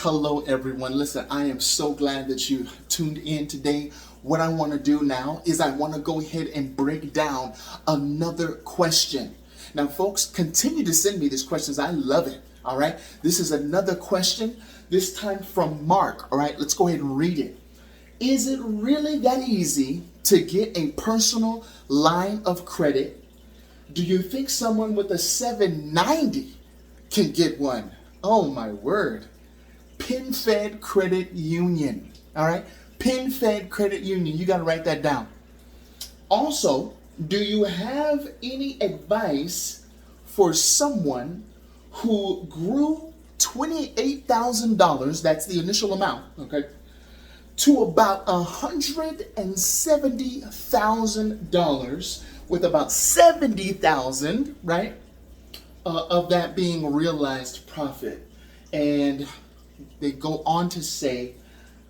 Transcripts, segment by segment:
Hello, everyone. Listen, I am so glad that you tuned in today. What I want to do now is I want to go ahead and break down another question. Now, folks, continue to send me these questions. I love it. All right. This is another question, this time from Mark. All right. Let's go ahead and read it. Is it really that easy to get a personal line of credit? Do you think someone with a 790 can get one? Oh, my word. PenFed Credit Union. All right. PenFed Credit Union. You got to write that down. Also, do you have any advice for someone who grew $28,000, that's the initial amount, okay, to about $170,000 with about $70,000, right, of that being realized profit? And they go on to say,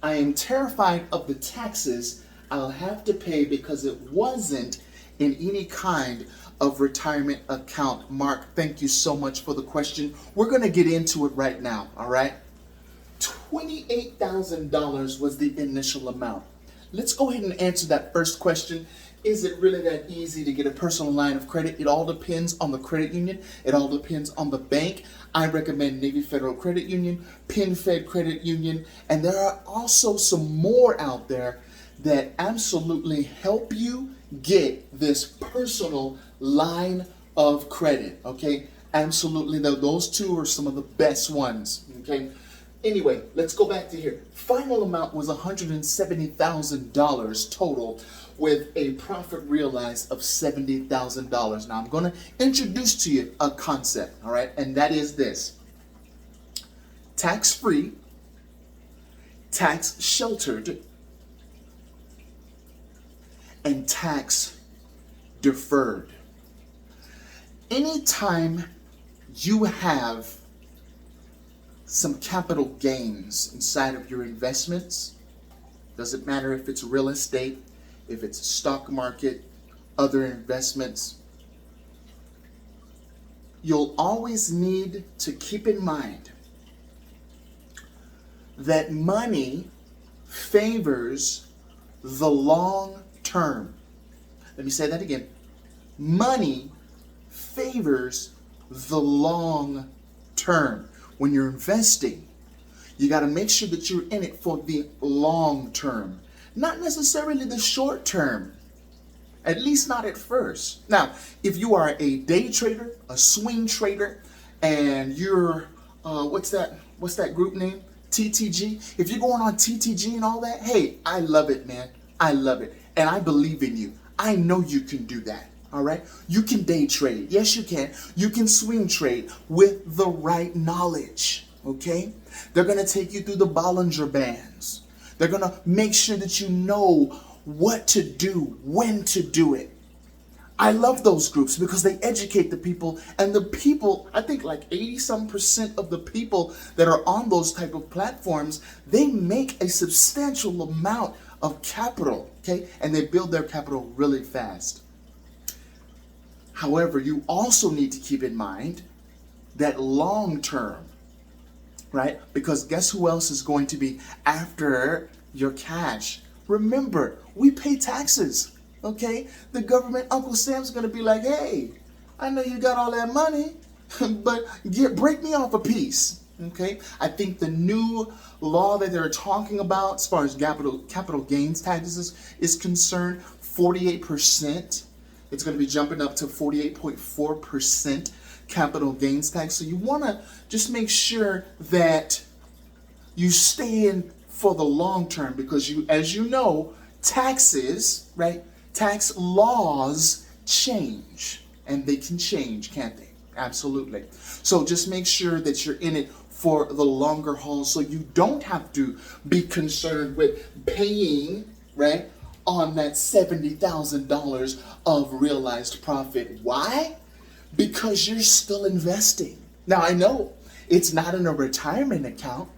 I am terrified of the taxes I'll have to pay because it wasn't in any kind of retirement account. Mark, thank you so much for the question. We're going to get into it right now, all right? $28,000 was the initial amount. Let's go ahead and answer that first question. Is it really that easy to get a personal line of credit? It all depends on the credit union. It all depends on the bank. I recommend Navy Federal Credit Union, PenFed Credit Union, and there are also some more out there that absolutely help you get this personal line of credit, okay? Absolutely, those two are some of the best ones, okay? Anyway, let's go back to here. Final amount was $170,000 total with a profit realized of $70,000. Now, I'm going to introduce to you a concept, all right? And that is this. Tax-free, tax-sheltered, and tax-deferred. Anytime you have some capital gains inside of your investments, doesn't matter if it's real estate, if it's stock market, other investments, you'll always need to keep in mind that money favors the long term. Let me say that again. Money favors the long term. When you're investing, you got to make sure that you're in it for the long term, not necessarily the short term, at least not at first. Now, if you are a day trader, a swing trader, and you're, what's that group name? TTG. If you're going on TTG and all that, hey, I love it, man. I love it. And I believe in you. I know you can do that. All right. You can day trade. Yes, you can. You can swing trade with the right knowledge. Okay. They're going to take you through the Bollinger Bands. They're going to make sure that you know what to do, when to do it. I love those groups because they educate the people, and the people, I think like 80% of the people that are on those type of platforms, they make a substantial amount of capital. Okay. And they build their capital really fast. However, you also need to keep in mind that long term, right? Because guess who else is going to be after your cash? Remember, we pay taxes, okay? The government, Uncle Sam's going to be like, hey, I know you got all that money, but break me off a piece, okay? I think the new law that they're talking about as far as capital gains taxes is concerned, 48%. It's going to be jumping up to 48.4% capital gains tax. So you want to just make sure that you stay in for the long term because as you know, taxes, right? Tax laws change, and they can change, can't they? Absolutely. So just make sure that you're in it for the longer haul so you don't have to be concerned with paying, right, on that $70,000 of realized profit. Why? Because you're still investing. Now, I know it's not in a retirement account,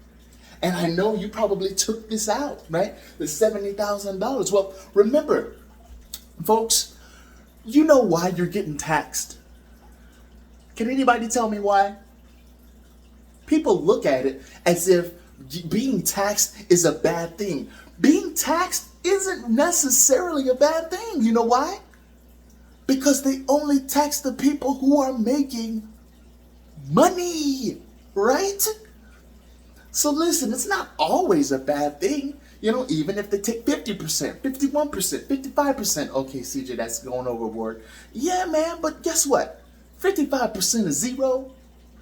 and I know you probably took this out, right? The $70,000. Well, remember, folks, you know why you're getting taxed. Can anybody tell me why? People look at it as if being taxed is a bad thing. Being taxed isn't necessarily a bad thing. You know why? Because they only tax the people who are making money, right? So listen, it's not always a bad thing. Even if they take 50%, 51%, 55%. Okay, CJ, that's going overboard. Yeah, man, but guess what? 55% of zero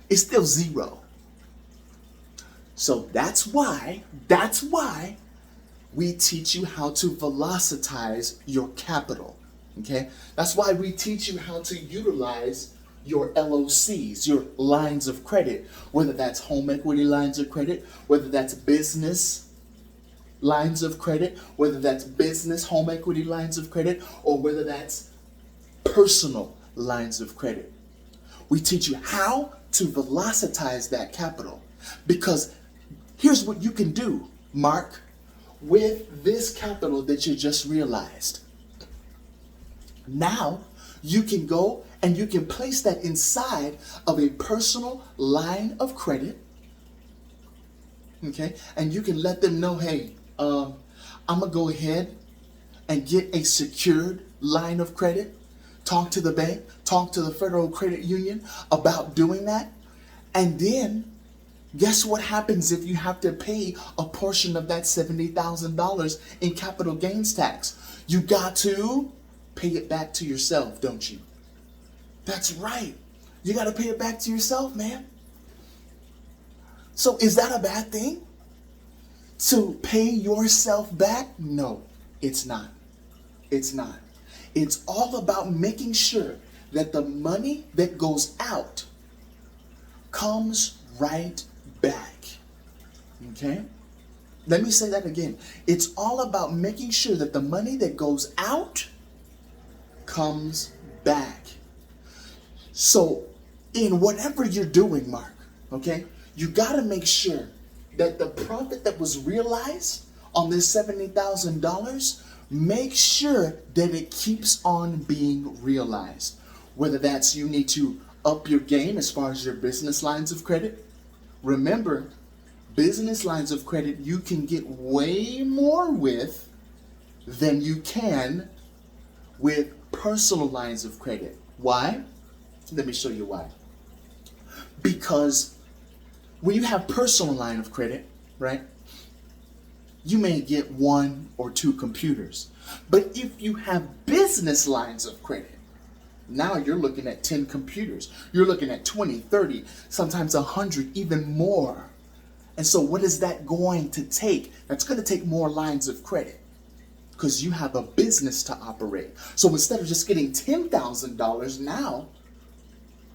is still zero. So that's why we teach you how to velocitize your capital. Okay? That's why we teach you how to utilize your LOCs, your lines of credit, whether that's home equity lines of credit, whether that's business lines of credit, whether that's business home equity lines of credit, or whether that's personal lines of credit. We teach you how to velocitize that capital, because here's what you can do, Mark, with this capital that you just realized. Now you can go and you can place that inside of a personal line of credit. Okay, and you can let them know, hey, I'm gonna go ahead and get a secured line of credit. Talk to the bank, talk to the Federal Credit Union about doing that. And then guess what happens if you have to pay a portion of that $70,000 in capital gains tax? You got to pay it back to yourself, don't you? That's right. You got to pay it back to yourself, man. So is that a bad thing? To pay yourself back? No, it's not. It's not. It's all about making sure that the money that goes out comes right back. Okay? Let me say that again. It's all about making sure that the money that goes out comes back. So, in whatever you're doing, Mark, okay, you got to make sure that the profit that was realized on this $70,000, make sure that it keeps on being realized. Whether that's you need to up your game as far as your business lines of credit. Remember, business lines of credit you can get way more with than you can with personal lines of credit. Why? Let me show you why. Because when you have personal line of credit, right, you may get 1 or 2 computers. But if you have business lines of credit, now you're looking at 10 computers. You're looking at 20, 30, sometimes 100, even more. And so what is that going to take? That's going to take more lines of credit because you have a business to operate. So instead of just getting $10,000 now,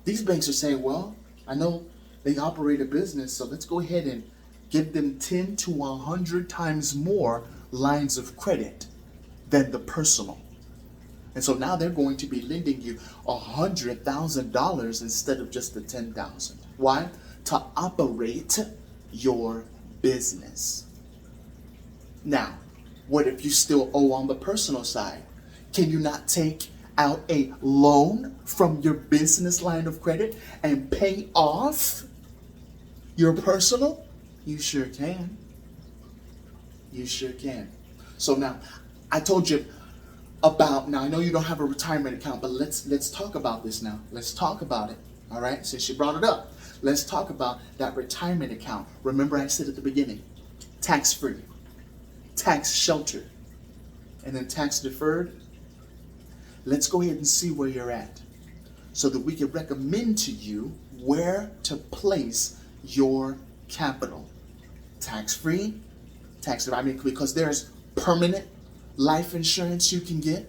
these banks are saying, well, I know they operate a business, so let's go ahead and give them 10 to 100 times more lines of credit than the personal. And so now they're going to be lending you $100,000 instead of just the $10,000. Why? To operate your business. Now, what if you still owe on the personal side? Can you not take out a loan from your business line of credit and pay off your personal? You sure can. You sure can. So now, I told you about, now I know you don't have a retirement account, but let's talk about this now. Let's talk about it. All right, since you brought it up, let's talk about that retirement account. Remember I said at the beginning, tax-free, tax sheltered, and then tax deferred. Let's go ahead and see where you're at so that we can recommend to you where to place your capital. Tax-free, because there's permanent life insurance you can get.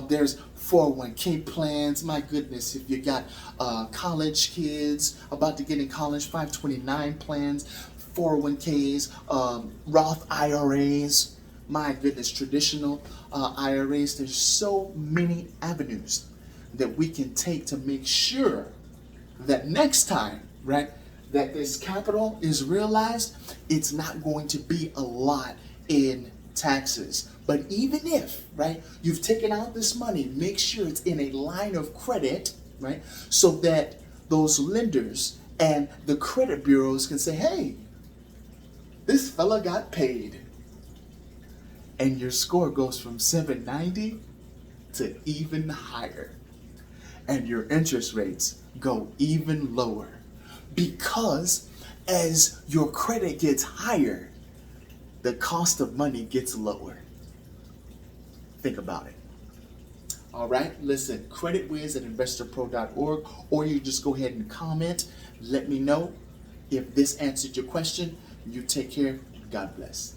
There's 401k plans. My goodness, if you got college kids about to get in college, 529 plans, 401ks, Roth IRAs. My goodness, traditional IRAs. There's so many avenues that we can take to make sure that next time, right, that this capital is realized, it's not going to be a lot in taxes. But even if, right, you've taken out this money, make sure it's in a line of credit, right, so that those lenders and the credit bureaus can say, hey, this fella got paid. And your score goes from 790 to even higher. And your interest rates go even lower. Because as your credit gets higher, the cost of money gets lower. Think about it. All right, listen, creditwiz at investorpro.org, or you just go ahead and comment. Let me know if this answered your question. You take care. God bless.